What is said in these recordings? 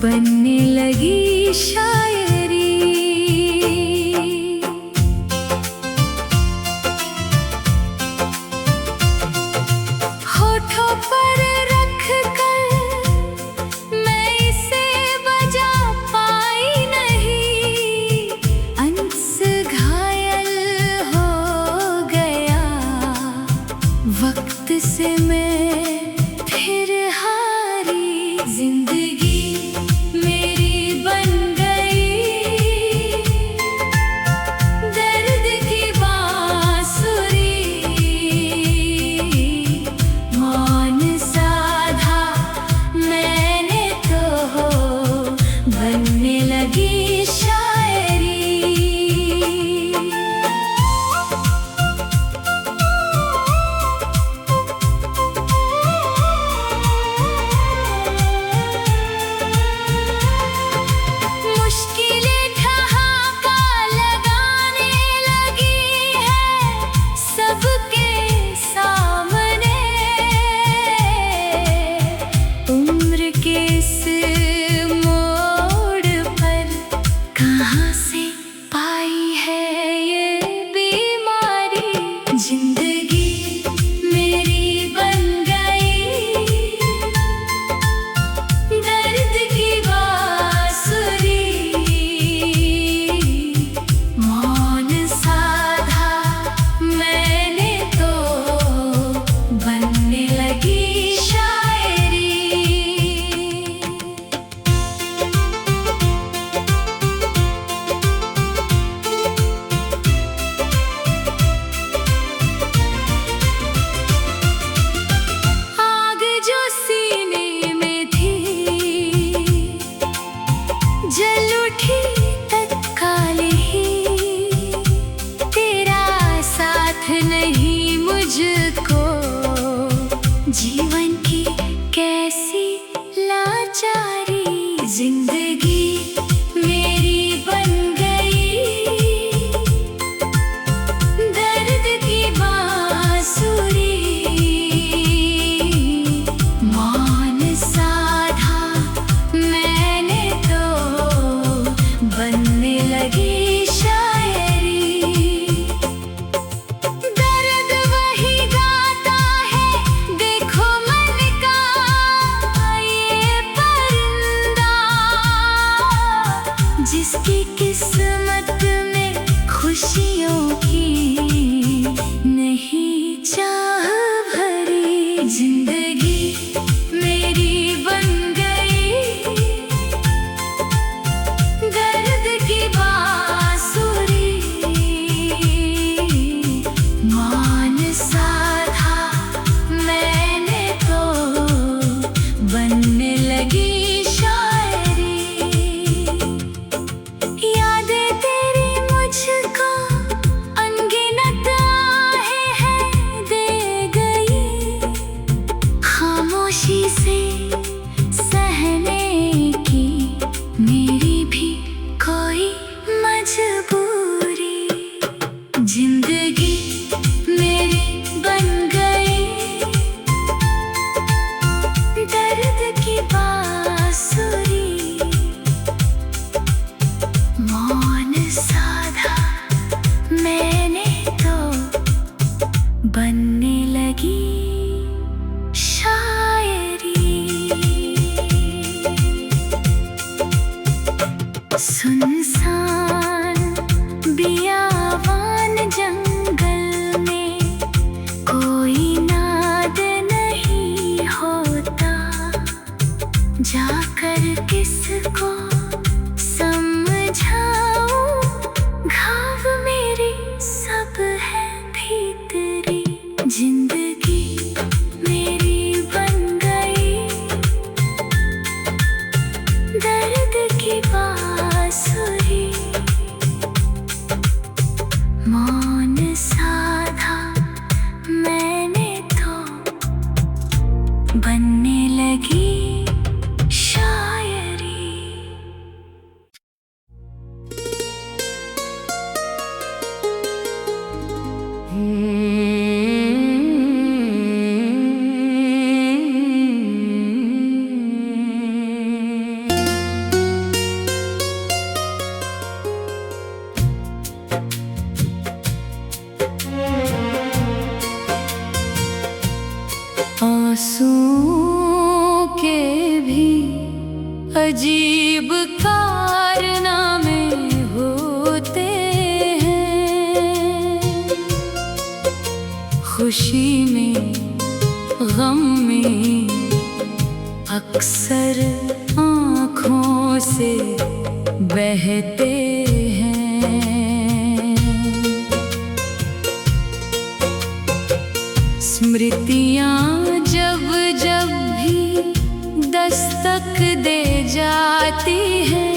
बनने लगी शायरी। होठों पर रख कर मैं इसे बजा पाई नहीं, अंस घायल हो गया वक्त से मैं फिर हारी। जिंदगी मेरी बन गई दर्द की बांसुरी, मौन साधा मैंने तो बनने लगी शायरी। मुश्किलें ठहाका लगाने लगी है सबके सामने, उम्र के इस मोड़ पर कहाँ से पाई है ये बीमारी। जिंदगी मेरी बन गई दर्द की बांसुरी, मौन साधा मैंने तो बनने लगी शायरी। आग जो सीने में थी जल उठी तत्काल ही, तेरा साथ नहीं मुझको जीवन की कैसी लाचारी। जिंदगी मेरी बन गई दर्द की बांसुरी, मौन साधा मैंने तो बनने लगी शायरी। दर्द वही गाता है देखो मन का ये परिंदा, जिसकी किस्मत में खुशियों की नहीं चाह भरी। जिंदगी मेरी बन गई दर्द की बांसुरी, मौन साधा मैंने तो बनने लगी शायरी। यादें तेरी मुझको अनगिनत आहें दे गई, खामोशी से सहने की मेरी भी कोई मजबूरी। जिंदगी मेरी बन गई दर्द की बांसुरी, मौन साधा मैंने तो बनने लगी शायरी। सुनसान बियावान जंगल में कोई नाद नहीं होता, जाकर किसको समझाऊं घाव मेरी सब है भीतरी। जिंदगी मेरी बन गई दर्द की बांसुरी, मौन साधा मैंने तो बनने लगी शायरी। अजीब कारनामे होते हैं, खुशी में गम में अक्सर आँखों से बहते हैं। स्मृतियाँ जब जब भी दस्तक दे जाती हैं,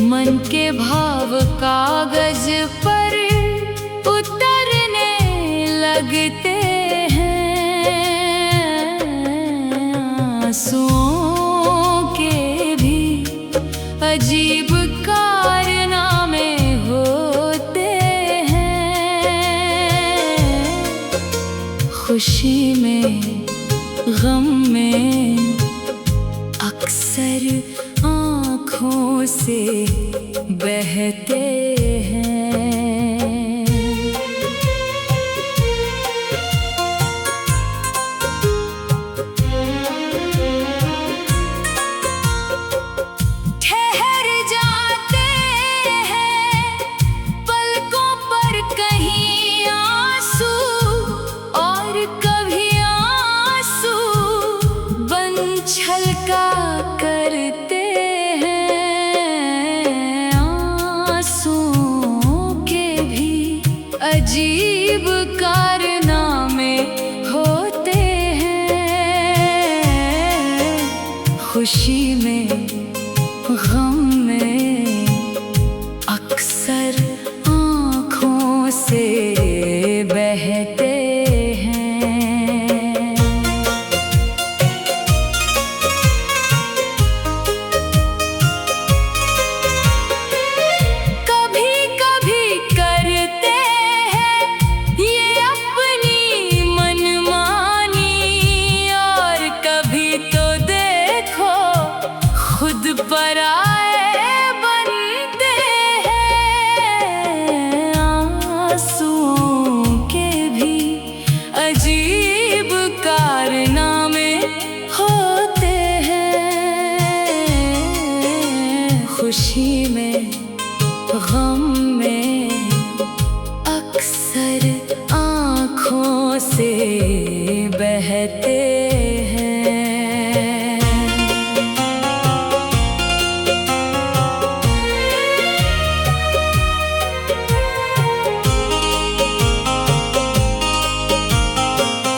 मन के भाव कागज पर उतरने लगते हैं। आंसुओं के भी अजीब कारनामे होते हैं, खुशी में गम में अक्सर आँखों से बहते हैं। ठहर जाते हैं पलकों पर कहीं आंसू, और कभी आंसू बन छलका करते हैं। आंसुओं के भी अजीब कारनामे होते हैं, खुशी में गम में अक्सर आँखों से बहते हैं। कभी कभी करते हैं ये अपनी मनमानी, और कभी तो देखो खुद पर आए बनते हैं। आंसुओं के भी अजीब कारनामे होते हैं, खुशी में गम में अक्सर आँखों से बहते हैं।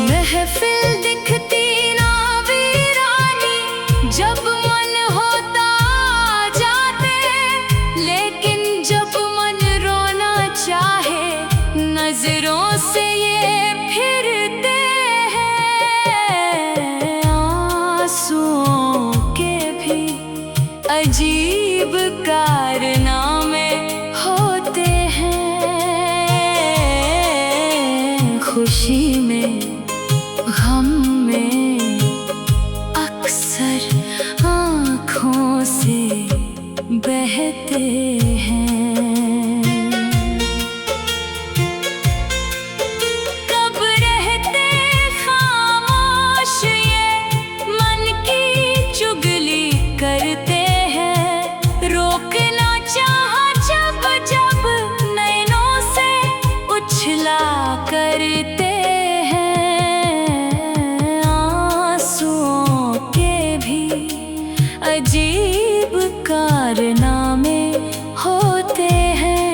महफिल दिखती ना वीरानी, जब मन होता जाते, लेकिन जब मन रोना चाहे नजरों से ये फिरते हैं। आंसुओं के भी अजीब कारनामे होते हैं, खुशी में गम में अक्सर आँखों से बहते हैं। कब रहते खामोश ये मन की चुगली करते हैं, रोकना चाहा जब जब नैनों से उछला करते हैं। आंसुओं के भी अजीब कारनामे होते हैं,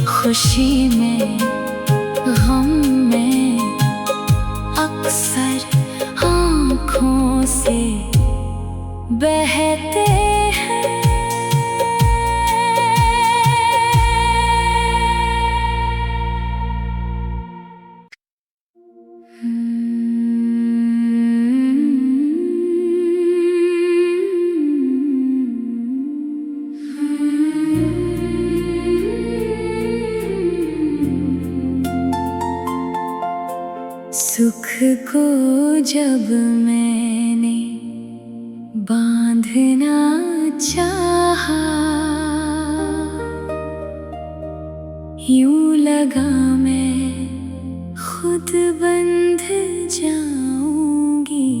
खुशी में गम में अक्सर आँखों से बहते हैं। सुख को जब मैंने बांधना चाहा, यूं लगा मैं खुद बंध जाऊंगी।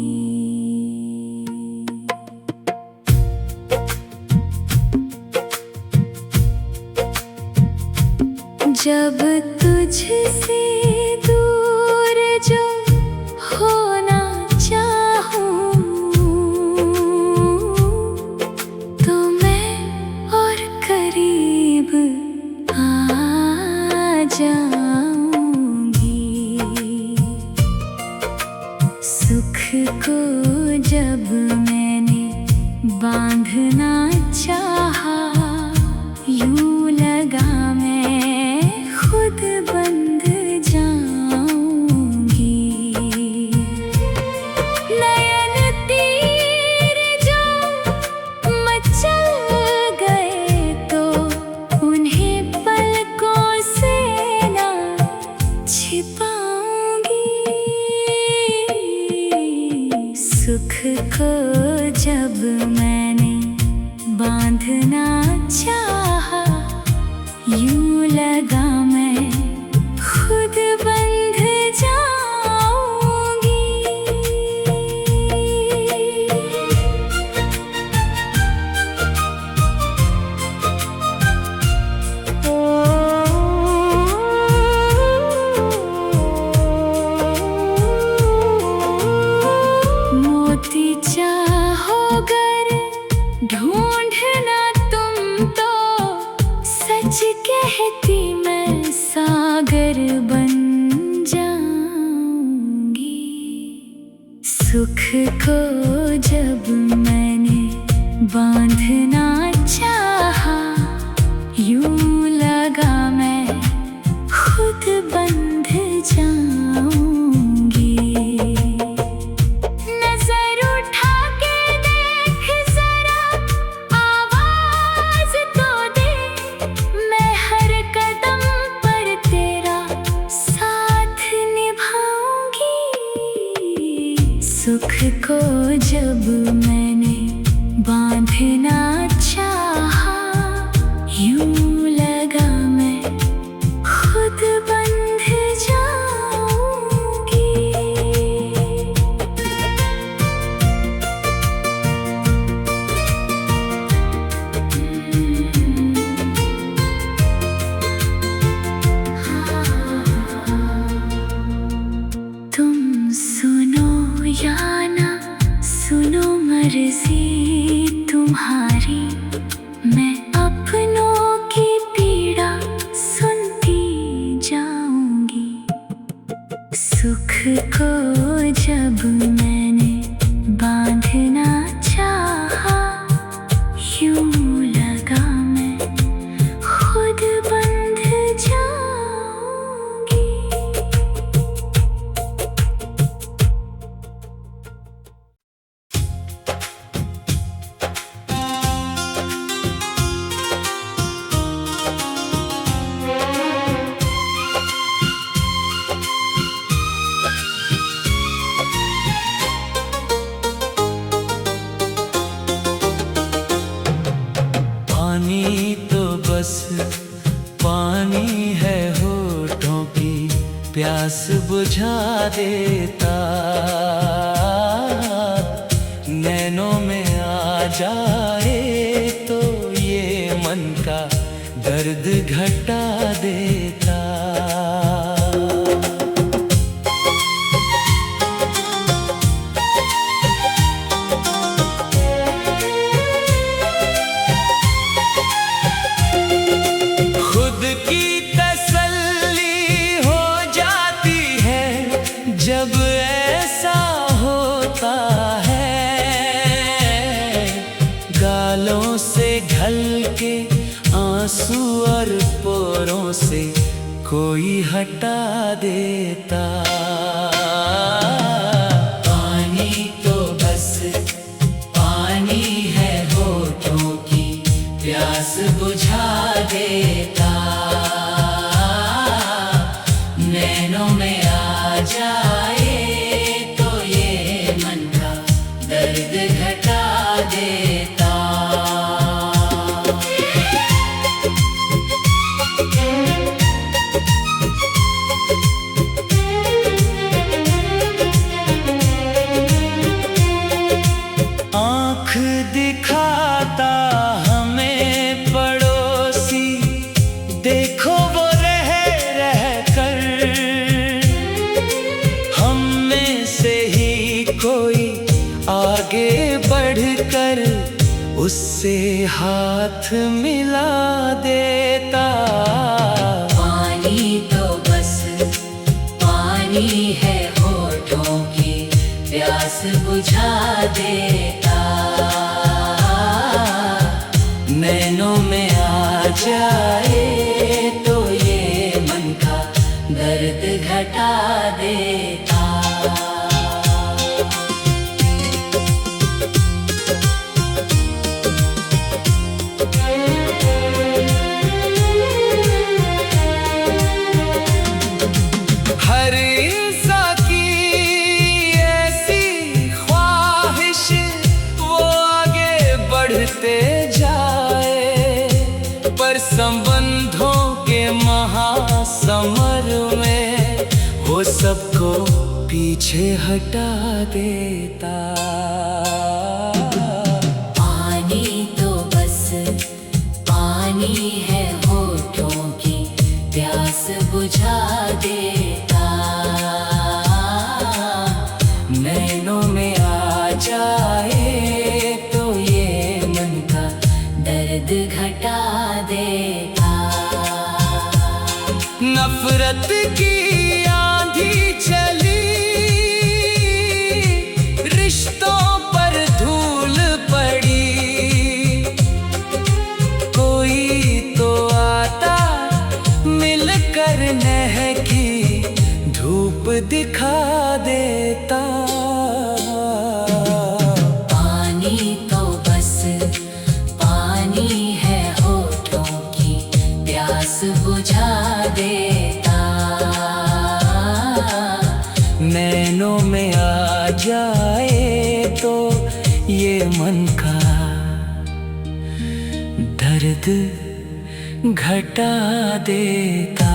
तुझसे दूर जो होना चाहूं तो मैं और करीब आ जाऊंगी। सुख को जब मैंने बांधना चाहा, यूं लगा मैं खुद बंध जाऊंगी। नयन तीर जो मचल गए तो उन्हें पलकों से ना छिपाऊंगी। सुख को जब मैंने बांधना चाहा, यूं लगा मैं खुद बंध जाऊंगी। मोती चाहोगर ढूंढना तुम तो, सच कहती मैं सागर बन जाऊंगी। सुख को जब मैंने बांधना चाहा, यूं लगा मैं खुद बंध जाऊंगी। नजर उठा के देख जरा, आवाज तो दे, मैं हर कदम पर तेरा साथ निभाऊंगी। सुख को जब मैंने बांधना चाहा, यूं लगा मैं खुद बंध जाऊंगी। तुम सुनो या ना सुनो मर्जी तुम्हारी, मैं अपनों की पीड़ा सुनती जाऊंगी। सुख को जब मैंने बांधना चाहा, यूं लगा मैं खुद बंध जाऊंगी। पानी तो बस पानी है, होठों की प्यास बुझा देता। नैनों में आ जाए तो ये मन का दर्द घटा देता। खुद की तसल्ली हो जाती है जब ऐसा होता है। गालों से ढल के आंसू और पोरों से कोई हटा देता। पानी तो बस पानी है, होठों की प्यास बुझा देता। नैनों में आ जाए तो ये मन का दर्द घटा देता। कोई आगे बढ़कर उससे हाथ मिला देता। पानी तो बस पानी है, होठों की प्यास बुझा देता। नैनों में आ जाए तो ये मन का दर्द घटा देता। हर इंसान की ऐसी ख्वाहिश वो आगे बढ़ते जाए, पर संबंधों के महासमर में वो सबको पीछे हटा देता। पानी तो बस पानी है, होठों की प्यास बुझा देता। नैनों में आ जाए तो ये मन का दर्द घटा देता। नफरत की आंधी चली, रिश्तों पर धूल पड़ी, कोई तो आता मिलकर महकी धूप दिखा देता। पानी तो बस पानी है, होठों की प्यास बुझा देता। नैनों में आ जाए तो ये मन का दर्द घटा देता।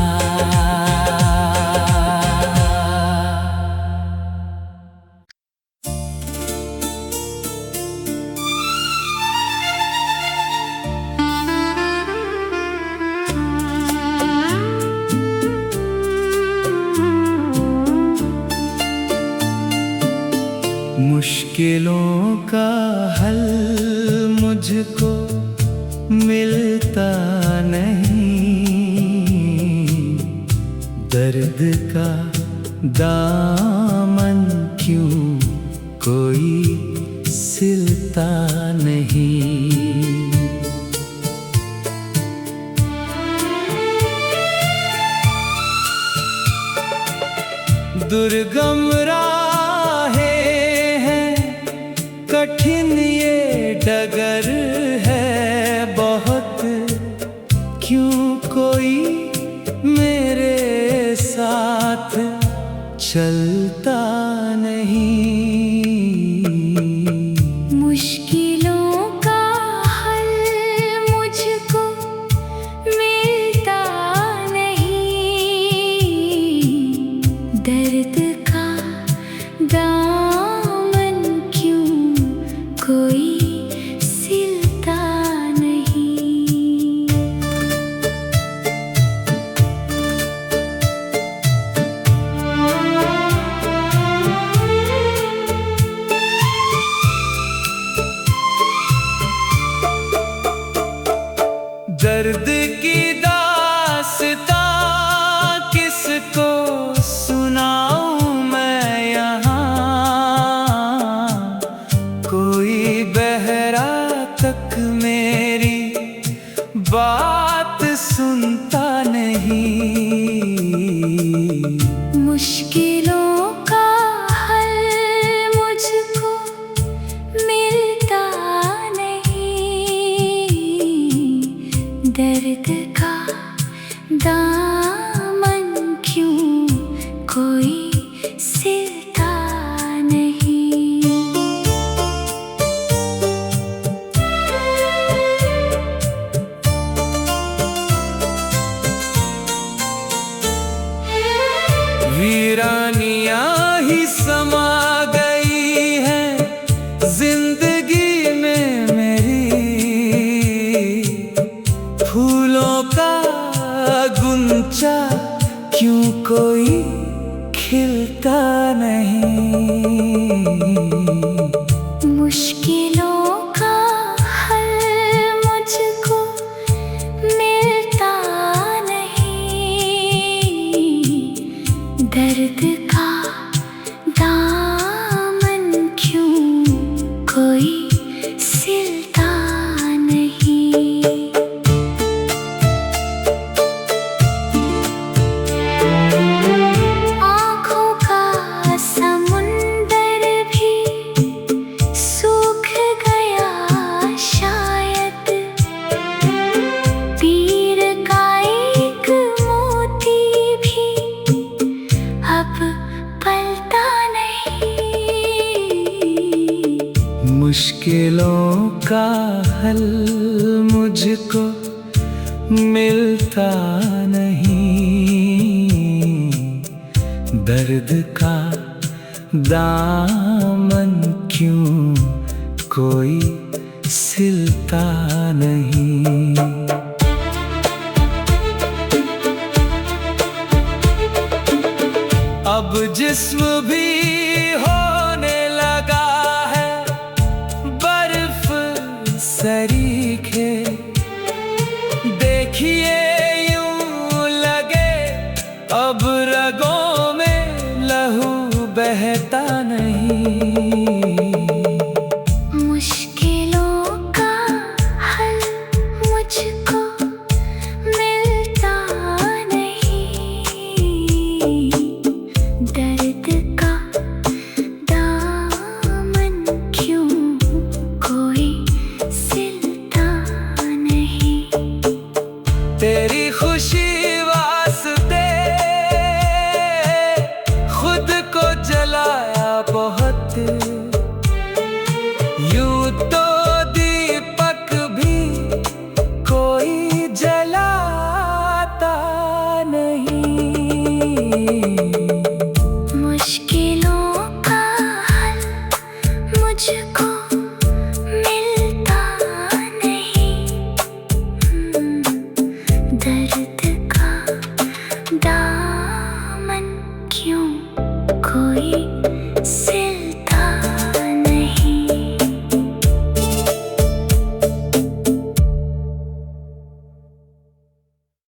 मुश्किलों का हल मुझको मिलता नहीं, दर्द का दामन क्यों कोई सिलता नहीं। दुर्गम राहें हैं, कठिन ये डगर है बहुत, क्यों कोई मेरे साथ चलता नहीं। मुश्किलों का हल मुझको मिलता नहीं, दर्द का दामन क्यों कोई सिलता नहीं। दर्द की दास्तां किसको सुनाऊं मैं यहाँ, कोई बहरा तक मेरी बात सुनता नहीं। मुश्किलों का हल मुझको मिलता नहीं, दर्द मुश्किलों का हल मुझको मिलता नहीं, दर्द का दामन क्यों कोई सिलता नहीं।